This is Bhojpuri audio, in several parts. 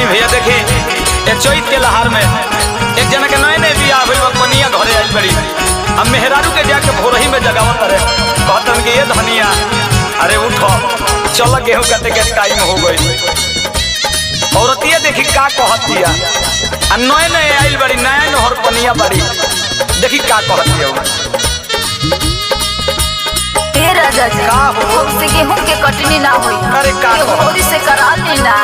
भैया देखी ये चैत के लहार में एक जना के नए नए बियाह हुई कनिया घरे आई बड़ी अब मेहरारू के जाके भोरही में जगावत रहे कहतन कि ये धनिया अरे उठो चल गेहूं काटे के टाइम हो गई। औरतिया देखी का कहतिया नए नए आई बड़ी नया नहर कनिया बड़ी देखी का कहतिया राजा जी का हो से गेहूं के कटनी ना होई अरे का होरी से करा लेना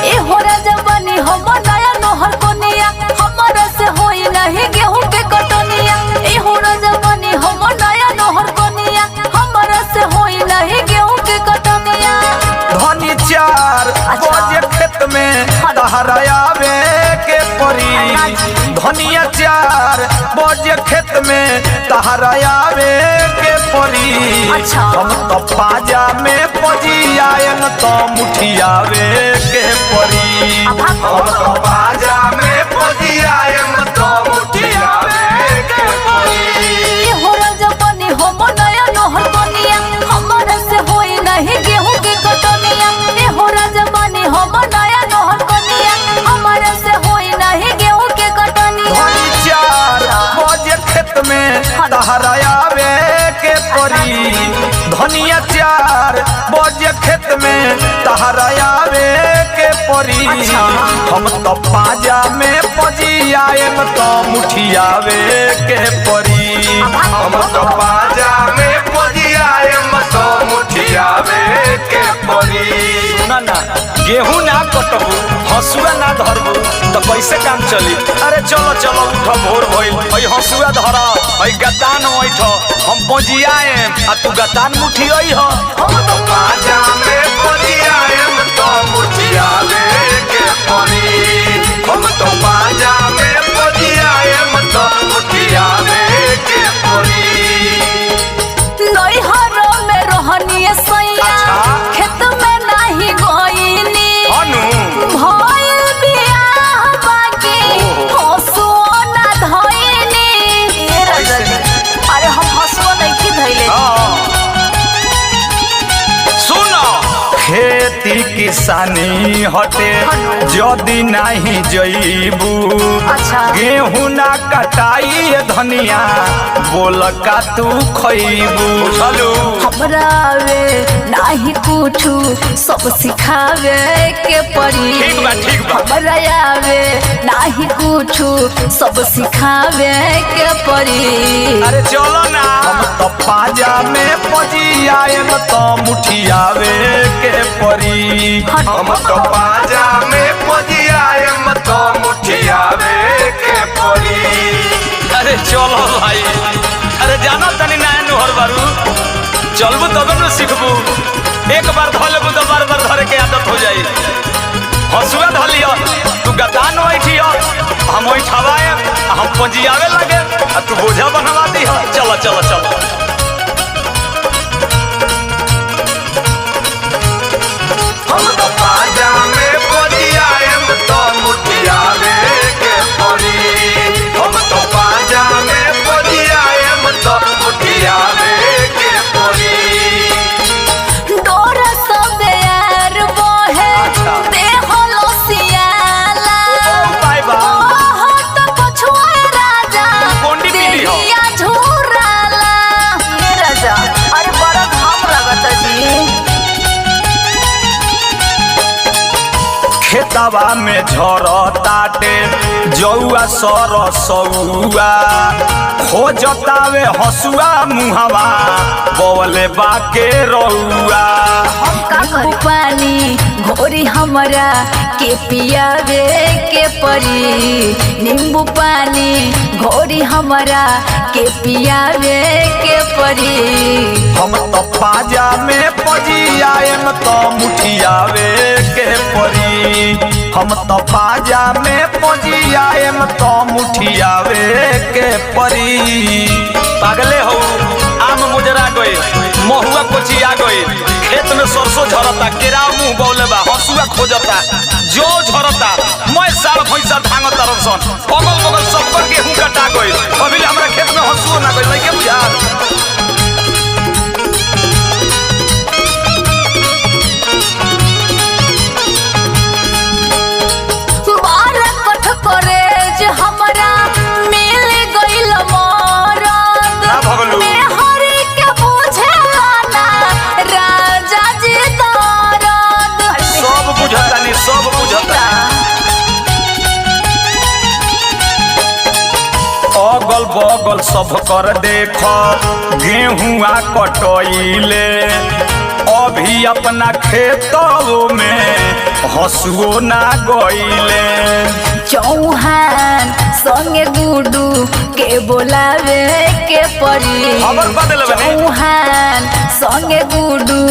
ए हो राजा बनी हम नया नहर कोनिया हमरा से होई नहीं गेहूं के कटनिया ए हो राजा बनी हम नया नहर कोनिया हमरा से होई नहीं गेहूं के कटनिया। धनी चार बजे खेत में तहरायावे के परी धनिया चार बजे खेत में तहरायावे के परी हम तो पाजा में पजी आयन तो मुठियावे के परी हम तो पाजा में पजी आयन तो मुठियावे के परी। हो राजा बनी हम नया नहर कोनिया हमरा से होई नहीं गेहूं के कटनिया ए हो राजा बनी हम नया नहर कोनिया हमरा से होई नहीं गेहूं के कटनिया। धनी चार बजे खेत में तहरायावे के परी धनिया चार बजे खेत में तहरायावे के परी हम तो पाजा में पजी आयम तो मुठियावे के परी हम तो पाजा में पजी आयम तो मुठियावे के परी। ना ना गेहूं ना कटबू हसुआ ना धरबू तो कैसे काम चली। अरे चलो चलो उठ भोर भइल भाई हसुआ धर भाई गतान उठ हम पजियाए आ तू गतान मुठियई हो हम तो पाजा में पजियाएम तो मुठियावे के परी हम तो पाजा में पजियाएम तो मुठियावे के परी। नैहर में रहनी सैया खेत में नहीं गईनी अनु भइल बियाह बाकी हसुआ ना धइनी। अरे हम हसुआ नहीं की धइले सुनो खेती किसानी हटे जदी नहीं जईबू अच्छा। गेहूं ना कटाई धनिया बोल का तू खईबू चलू हमरा वे नाही कुछु सब सिखावे के पड़ी ठीक बा ठीक बा हमरा आवे नाही कुछु सब सिखावे के पड़ी। अरे चलो ना हम तो पाजा में पजी आएम तो मुठियावे के परी हम तो पाजा में पजी आएम तो मुठियावे के परी। अरे चलो भाई अरे जाना तनी नया नहर बारू चलबू तब न सीखबू एक बार धर लेबू तो बार बार धरे के आदत हो जाई। हसुआ धर लियो तू गतान बैठियो हम बैठवाए हम पजियावे लगे आ तू बोझा बनवा दी चलो चलो चलो हम तो पाजा में पजियाएम तो मुठियावे के परी हम तो पाजा में पजियाएम तो मुठियावे के परी। डोरा सब यार बोहे देह लसियाला बाय बाय हट पछुए राजा कोंडी पीली हो दिया झुराला ये राजा अरे बड़ा घाम लगता जी। खेतवा में झरताटे जौआ सरसौआ खोजतावे हसुआ मुहवा बवले बाके रउआ नींबू पानी घोरी हमरा के पियावे के परी नींबू पानी घोरी हमरा के पियावे के परी। हम तो पाजा में पजी आएम तो मुठियावे के परी हम तो पाजा में पजी आएम तो मुठियावे के परी। पागले हो आम मुजरा गए महुआ कोचिया गए खेत में सरसों झरता केराव मुंह बौले बा हसुआ खोजता जो झरता मैं साल भैंसा धांगता रसन अगल बगल सब पर गेहूं कटा गए अभी हमरा खेत में हसुआ ना गए लइके बुझा। बगल सब कर देख गेहुआ कटइले अभी अपना खेतों में हसुओ ना गइले। चौहान संगे गुडू के बोलावे के परी खबर बदल बने। चौहान संगे गुडू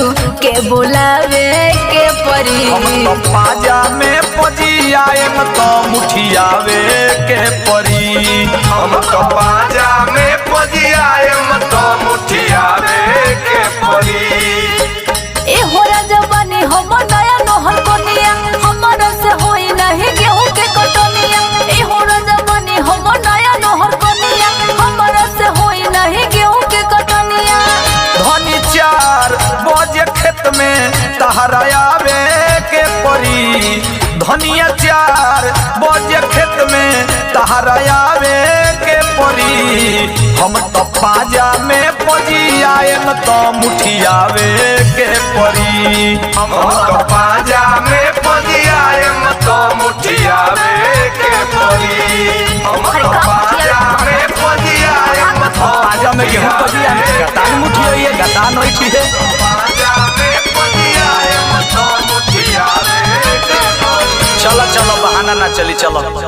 के बोलावे के परी हम तो पाजा में पजियाएम तो मुठियावे के परी। हम तो पाजा में पजियाएम तो मुठियावे के परी। ए होरा जवानी हम नया नोहर कोनिया हमारा से होई नहीं गेहूं के कटनिया। ए होरा जवानी हम नया नोहर कोनिया हमारा से होई नहीं गेहूं के कटनिया। धनी 4 बजे खेत में तहरा आवे के परी। धनिया 4 बजे खेत में तहरा आवे के परी। हम तो पाजा में पजियाएम तो मुठियावे के परी। हम तो पाजा में पजियाएम तो मुठियावे के परी। हम तो पाजा में पजियाएम तो पाजा में गेहूं पजियाएम गतान मुठियाए गतान होई पीहे। पाजा में पजियाएम तो मुठियावे के परी। चलो चलो बहाना ना चली चलो।